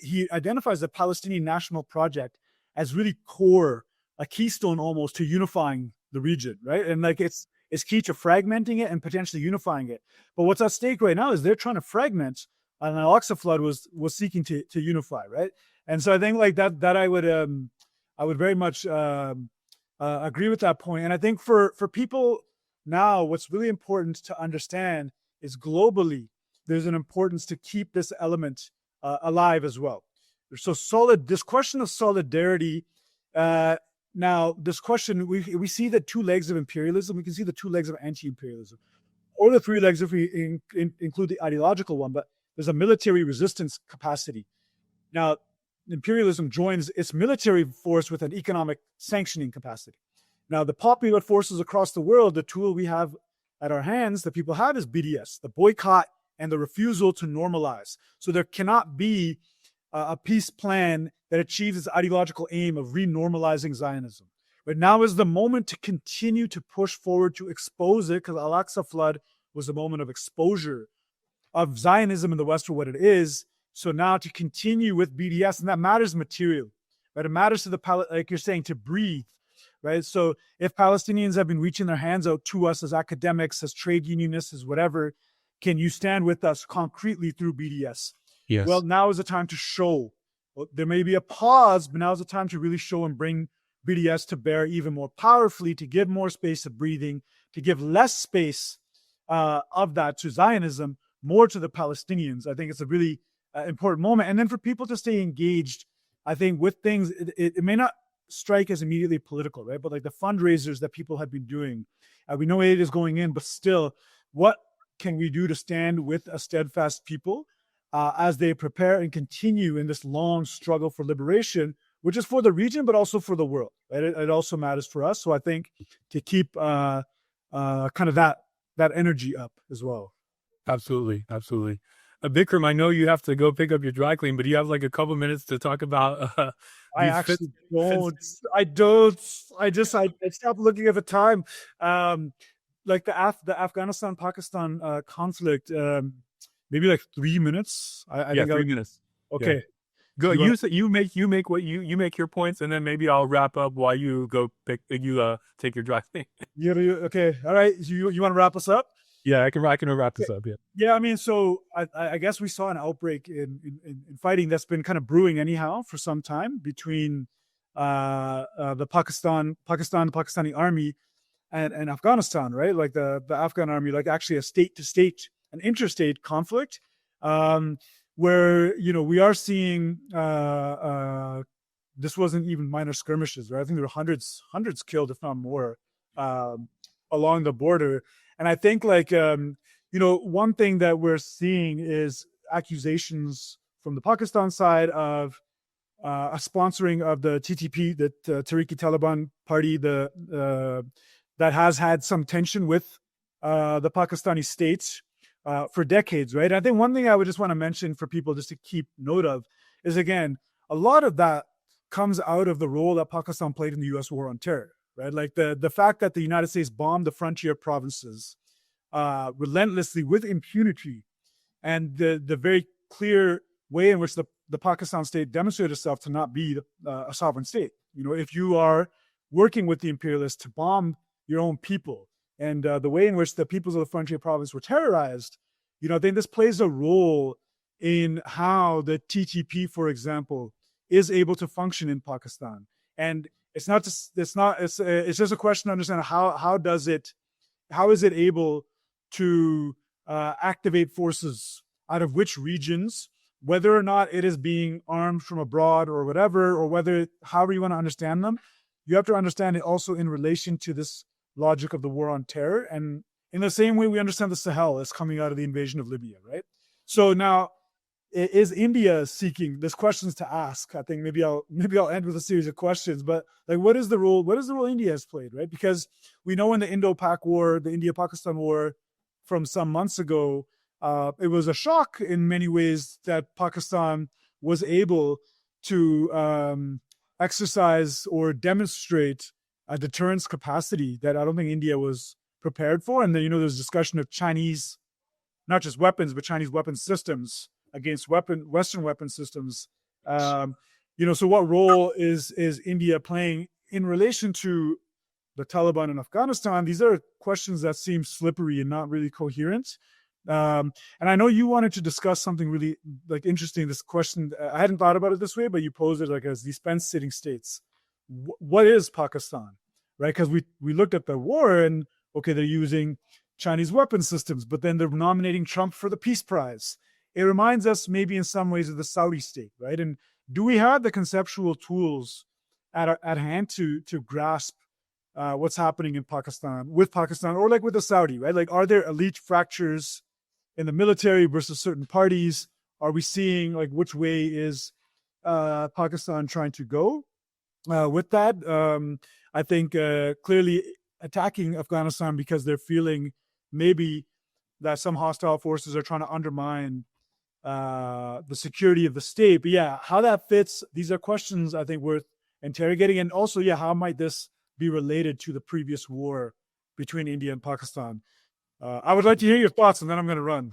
he identifies the Palestinian national project as really core, a keystone almost to unifying the region, right? And like it's key to fragmenting it and potentially unifying it. But what's at stake right now is they're trying to fragment, and Al-Aqsa flood was seeking to unify, right? And so I think like that I would very much agree with that point. And I think for people now what's really important to understand is globally, there's an importance to keep this element alive as well. So this question of solidarity, now this question, we see the two legs of imperialism, we can see the two legs of anti-imperialism, or the three legs if we include the ideological one, but there's a military resistance capacity. Now, imperialism joins its military force with an economic sanctioning capacity. Now, the popular forces across the world, the tool we have at our hands that people have is BDS, the boycott and the refusal to normalize. So there cannot be a peace plan that achieves its ideological aim of renormalizing Zionism. But now is the moment to continue to push forward to expose it, because Al-Aqsa flood was a moment of exposure of Zionism in the West for what it is. So now to continue with BDS, and that matters material, right? It matters to like you're saying, to breathe, right? So if Palestinians have been reaching their hands out to us as academics, as trade unionists, as whatever, can you stand with us concretely through BDS? Yes. Well, now is the time to show. Well, there may be a pause, but now is the time to really show and bring BDS to bear even more powerfully, to give more space of breathing, to give less space of that to Zionism, more to the Palestinians. I think it's a really important moment. And then for people to stay engaged, I think with things, it may not strike as immediately political, right? But like the fundraisers that people have been doing, we know aid is going in, but still, what can we do to stand with a steadfast people as they prepare and continue in this long struggle for liberation, which is for the region, but also for the world, right? It also matters for us. So I think to keep kind of that energy up as well. Absolutely. Bikram, I know you have to go pick up your dry clean, but do you have like a couple minutes to talk about I actually don't. I don't. I stopped looking at the time. Like the Afghanistan Pakistan conflict, maybe like 3 minutes. I think 3 minutes. Okay. Yeah. Go. You make your points, and then maybe I'll wrap up while you go take your dry clean. Okay. All right. You want to wrap us up? Yeah, I can wrap this up. Yeah. Yeah. I mean, so I guess we saw an outbreak in fighting that's been kind of brewing anyhow for some time between the Pakistani army and Afghanistan, right? Like the Afghan army, like actually a state-to-state, an interstate conflict, where we are seeing this wasn't even minor skirmishes, right? I think there were hundreds killed, if not more, along the border. And I think one thing that we're seeing is accusations from the Pakistan side of a sponsoring of the TTP, the Tehrik-e-Taliban party, that has had some tension with the Pakistani state for decades, right? I think one thing I would just want to mention for people just to keep note of is, again, a lot of that comes out of the role that Pakistan played in the U.S. war on terror, right? Like the fact that the United States bombed the frontier provinces relentlessly with impunity, and the very clear way in which the Pakistan state demonstrated itself to not be a sovereign state. If you are working with the imperialists to bomb your own people, and the way in which the peoples of the frontier province were terrorized, I think this plays a role in how the TTP, for example, is able to function in Pakistan. And it's just a question to understand how is it able to activate forces out of which regions, whether or not it is being armed from abroad or whatever, or however you want to understand them. You have to understand it also in relation to this logic of the war on terror. And in the same way we understand the Sahel as coming out of the invasion of Libya, right? So now, is India seeking? There's questions to ask. I think maybe I'll end with a series of questions, but like, what is the role India has played, right? Because we know in the Indo-Pak war, the India-Pakistan war from some months ago, it was a shock in many ways that Pakistan was able to exercise or demonstrate a deterrence capacity that I don't think India was prepared for. And then, there's discussion of Chinese, not just weapons, but Chinese weapon systems against Western weapon systems. So what role is India playing in relation to the Taliban in Afghanistan? These are questions that seem slippery and not really coherent. And I know you wanted to discuss something really interesting. This question, I hadn't thought about it this way, but you posed it as these fence-sitting states. What is Pakistan, right? Because we looked at the war, and okay, they're using Chinese weapon systems, but then they're nominating Trump for the Peace Prize. It reminds us maybe in some ways of the Saudi state, right? And do we have the conceptual tools at hand to grasp what's happening in Pakistan, with Pakistan, or like with the Saudi, right? Like, are there elite fractures in the military versus certain parties? Are we seeing like which way is Pakistan trying to go with that? I think clearly attacking Afghanistan because they're feeling maybe that some hostile forces are trying to undermine the security of the state. But yeah, how that fits, these are questions I think worth interrogating. And also, yeah, how might this be related to the previous war between India and Pakistan? I would like to hear your thoughts, and then I'm going to run.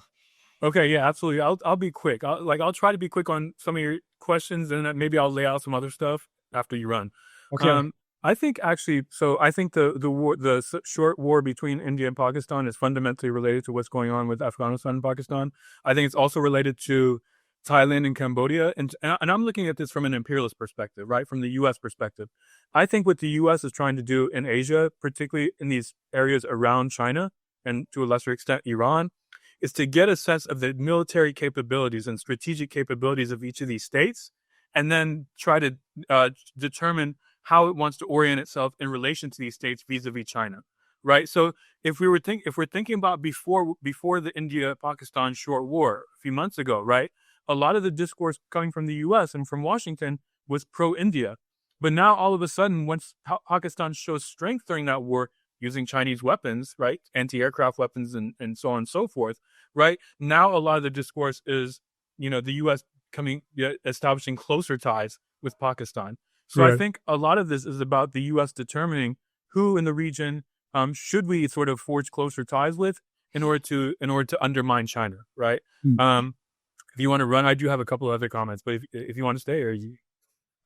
Okay, yeah, absolutely. I'll be quick. I'll try to be quick on some of your questions, and then maybe I'll lay out some other stuff after you run. Okay. I think actually, so I think the short war between India and Pakistan is fundamentally related to what's going on with Afghanistan and Pakistan. I think it's also related to Thailand and Cambodia, and I'm looking at this from an imperialist perspective, right? From the U.S. perspective. I think what the U.S. is trying to do in Asia, particularly in these areas around China and to a lesser extent Iran, is to get a sense of the military capabilities and strategic capabilities of each of these states, and then try to determine how it wants to orient itself in relation to these states vis-a-vis China, right? So if we're thinking about before the India-Pakistan short war a few months ago, right? A lot of the discourse coming from the U.S. and from Washington was pro-India, but now all of a sudden, once Pakistan shows strength during that war, using Chinese weapons, right, anti-aircraft weapons and so on and so forth, right? Now a lot of the discourse is, the U.S. establishing closer ties with Pakistan. So Right. I think a lot of this is about the U.S. determining who in the region should we sort of forge closer ties with in order to undermine China, right? If you want to run, I do have a couple of other comments, but if you want to stay, or you,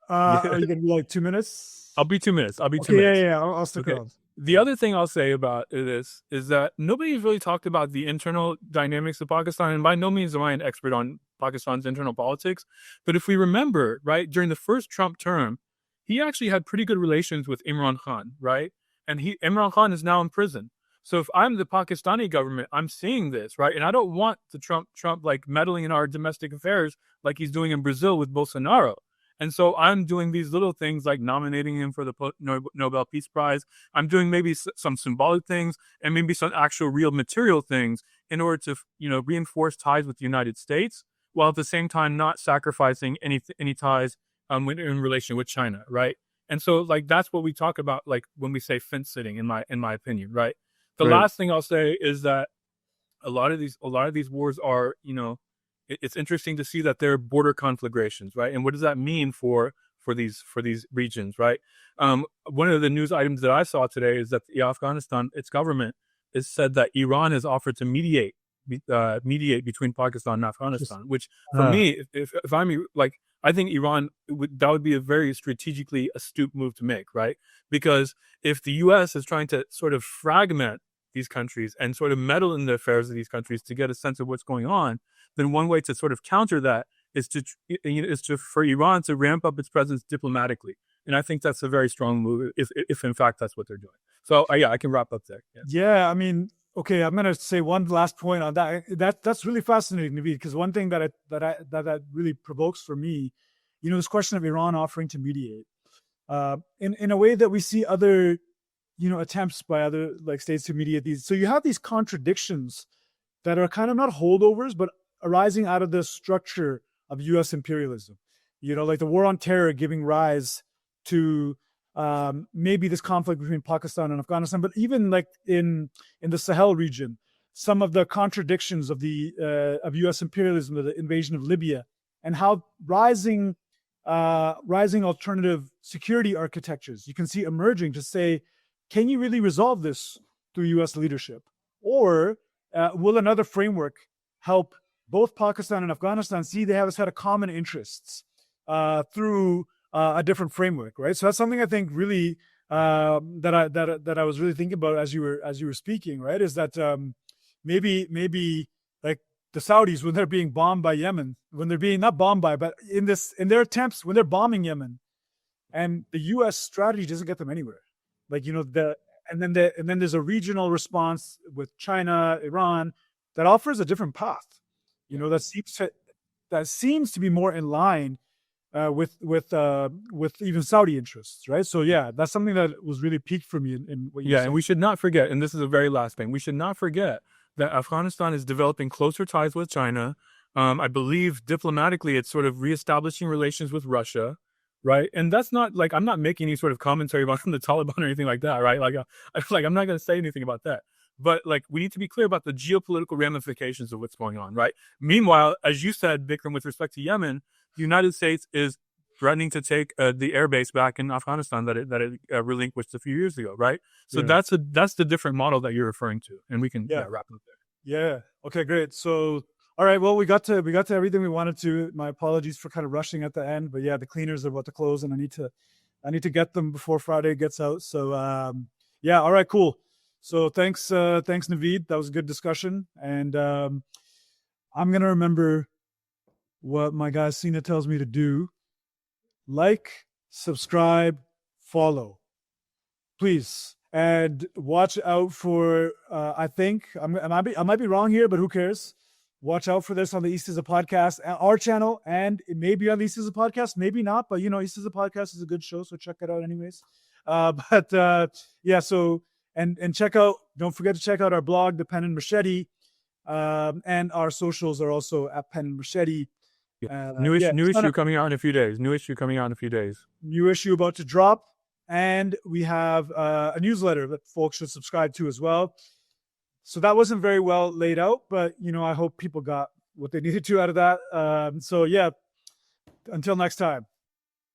Are you going to be like 2 minutes? I'll be 2 minutes. I'll be 2 Okay, minutes. yeah. I'll stick Okay. around. The other thing I'll say about this is that nobody's really talked about the internal dynamics of Pakistan, and by no means am I an expert on Pakistan's internal politics. But if we remember, right, during the first Trump term, he actually had pretty good relations with Imran Khan, right? And Imran Khan is now in prison. So if I'm the Pakistani government, I'm seeing this, right? And I don't want the Trump like meddling in our domestic affairs like he's doing in Brazil with Bolsonaro. And so I'm doing these little things like nominating him for the Nobel Peace Prize. I'm doing maybe some symbolic things and maybe some actual real material things in order to, reinforce ties with the United States, while at the same time not sacrificing any ties in relation with China, right? And so like that's what we talk about like when we say fence sitting, in my opinion, right? The Right. last thing I'll say is that a lot of these wars are, it's interesting to see that there are border conflagrations, right? And what does that mean for these regions, right? One of the news items that I saw today is that Afghanistan, its government, has said that Iran has offered to mediate between Pakistan and Afghanistan. Which for me, if I'm like, I think Iran that would be a very strategically astute move to make, right? Because if the U.S. is trying to sort of fragment these countries and sort of meddle in the affairs of these countries to get a sense of what's going on, then one way to sort of counter that is for Iran to ramp up its presence diplomatically. And I think that's a very strong move if in fact that's what they're doing. So yeah, I can wrap up there. Yeah, I mean, okay, I'm gonna say one last point on that. That's really fascinating to me, because one thing that really provokes for me, this question of Iran offering to mediate, in a way that we see other, attempts by other like states to mediate these. So you have these contradictions that are kind of not holdovers, but arising out of the structure of U.S. imperialism. Like the war on terror giving rise to maybe this conflict between Pakistan and Afghanistan, but even like in the Sahel region, some of the contradictions of of U.S. imperialism, the invasion of Libya, and how rising alternative security architectures you can see emerging to say, can you really resolve this through U.S. leadership, or will another framework help both Pakistan and Afghanistan see they have a set of common interests through a different framework, right? So that's something I think really that I was really thinking about as you were speaking, right? Is that maybe like the Saudis, when they're being bombed by Yemen, when they're being not bombed by, but in their attempts when they're bombing Yemen, and the U.S. strategy doesn't get them anywhere. Like and then there's a regional response with China, Iran, that offers a different path. You know, that seems to be more in line with even Saudi interests, right? So yeah, that's something that was really peaked for me in what you said. And we should not forget, and this is the very last thing, we should not forget that Afghanistan is developing closer ties with China. I believe diplomatically, it's sort of reestablishing relations with Russia, right? And that's not like, I'm not making any sort of commentary about the Taliban or anything like that, right? I'm not going to say anything about that. But like, we need to be clear about the geopolitical ramifications of what's going on, right? Meanwhile, as you said, Bikram, with respect to Yemen, the United States is threatening to take the airbase back in Afghanistan that it relinquished a few years ago, right? So that's the different model that you're referring to, and we can wrap it up there. Yeah. Okay. Great. So, all right. Well, we got to everything we wanted to. My apologies for kind of rushing at the end, but yeah, the cleaners are about to close, and I need to get them before Friday gets out. So, yeah. All right. Cool. So thanks, Navid. That was a good discussion, and I'm gonna remember what my guy Sina tells me to do. Like, subscribe, follow, please, and watch out for. I think I might be wrong here, but who cares? Watch out for this on the East is a Podcast, our channel, and it may be on the East is a Podcast, maybe not, but you know, East is a Podcast is a good show, so check it out anyways. Yeah, so and check out. Don't forget to check out our blog, The Pen and Machete, and our socials are also at Pen and Machete. New issue coming out in a few days. New issue about to drop, and we have a newsletter that folks should subscribe to as well. So that wasn't very well laid out, but you know, I hope people got what they needed to out of that. So yeah, until next time.